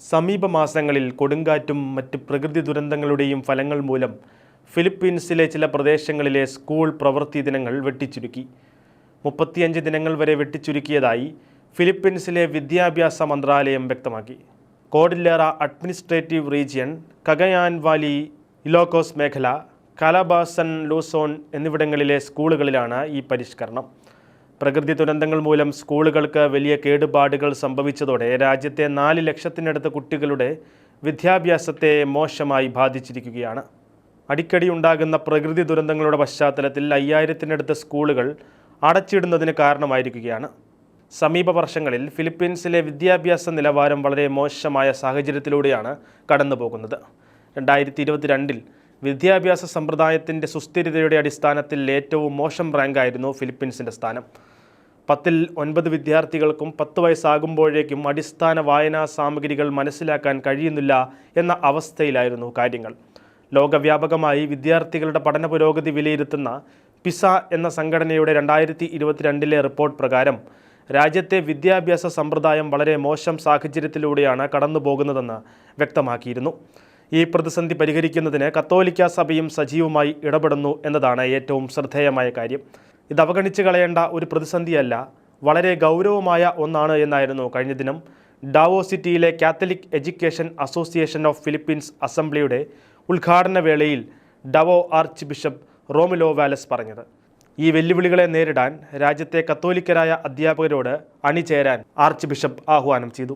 സമീപ മാസങ്ങളിൽ കൊടുങ്കാറ്റും മറ്റ് പ്രകൃതി ദുരന്തങ്ങളുടെയും ഫലങ്ങൾ മൂലം ഫിലിപ്പീൻസിലെ ചില പ്രദേശങ്ങളിലെ സ്കൂൾ പ്രവൃത്തി ദിനങ്ങൾ വെട്ടിച്ചുരുക്കി. 35 ദിനങ്ങൾ വരെ വെട്ടിച്ചുരുക്കിയതായി ഫിലിപ്പീൻസിലെ വിദ്യാഭ്യാസ മന്ത്രാലയം വ്യക്തമാക്കി. കോർഡില്ലേറ അഡ്മിനിസ്ട്രേറ്റീവ് റീജിയൻ, കഗയാൻ വാലി, ഇലോക്കോസ് മേഖല, കാലാബാസൻ, ലൂസോൺ എന്നിവിടങ്ങളിലെ സ്കൂളുകളിലാണ് ഈ പരിഷ്കരണം. പ്രകൃതി ദുരന്തങ്ങൾ മൂലം സ്കൂളുകൾക്ക് വലിയ കേടുപാടുകൾ സംഭവിച്ചതോടെ രാജ്യത്തെ 4 ലക്ഷത്തിനടുത്ത് കുട്ടികളുടെ വിദ്യാഭ്യാസത്തെ മോശമായി ബാധിച്ചിരിക്കുകയാണ്. അടിക്കടി ഉണ്ടാകുന്ന പ്രകൃതി ദുരന്തങ്ങളുടെ പശ്ചാത്തലത്തിൽ 5000-നടുത്ത് സ്കൂളുകൾ അടച്ചിടുന്നതിന് കാരണമായിരിക്കുകയാണ്. സമീപ വർഷങ്ങളിൽ ഫിലിപ്പീൻസിലെ വിദ്യാഭ്യാസ നിലവാരം വളരെ മോശമായ സാഹചര്യത്തിലൂടെയാണ് കടന്നുപോകുന്നത്. 2022-ൽ വിദ്യാഭ്യാസ സമ്പ്രദായത്തിൻ്റെ സുസ്ഥിരതയുടെ അടിസ്ഥാനത്തിൽ ഏറ്റവും മോശം റാങ്കായിരുന്നു ഫിലിപ്പീൻസിൻ്റെ സ്ഥാനം. 10-ൽ 9 വിദ്യാർത്ഥികൾക്കും 10 വയസ്സാകുമ്പോഴേക്കും അടിസ്ഥാന വായനാ സാമഗ്രികൾ മനസ്സിലാക്കാൻ കഴിയുന്നില്ല എന്ന അവസ്ഥയിലായിരുന്നു കാര്യങ്ങൾ. ലോകവ്യാപകമായി വിദ്യാർത്ഥികളുടെ പഠന പുരോഗതി വിലയിരുത്തുന്ന പിസ എന്ന സംഘടനയുടെ 2022-ലെ റിപ്പോർട്ട് പ്രകാരം രാജ്യത്തെ വിദ്യാഭ്യാസ സമ്പ്രദായം വളരെ മോശം സാഹചര്യത്തിലൂടെയാണ് കടന്നുപോകുന്നതെന്ന് വ്യക്തമാക്കിയിരുന്നു. ഈ പ്രതിസന്ധി പരിഹരിക്കുന്നതിന് കത്തോലിക്ക സഭയും സജീവമായി ഇടപെടുന്നു എന്നതാണ് ഏറ്റവും ശ്രദ്ധേയമായ കാര്യം. ഇത് അവഗണിച്ച് കളയേണ്ട ഒരു പ്രതിസന്ധിയല്ല, വളരെ ഗൗരവമായ ഒന്നാണ് എന്നായിരുന്നു കഴിഞ്ഞ ദിനം ഡാവോ സിറ്റിയിലെ Catholic Education Association of Philippines അസംബ്ലിയുടെ ഉദ്ഘാടന വേളയിൽ Davao archbishop Romulo Valles പറഞ്ഞത്. ഈ വെല്ലുവിളികളെ നേരിടാൻ രാജ്യത്തെ കത്തോലിക്കരായ അധ്യാപകരോട് അണിചേരാൻ ആർച്ച് ബിഷപ്പ് ആഹ്വാനം ചെയ്തു.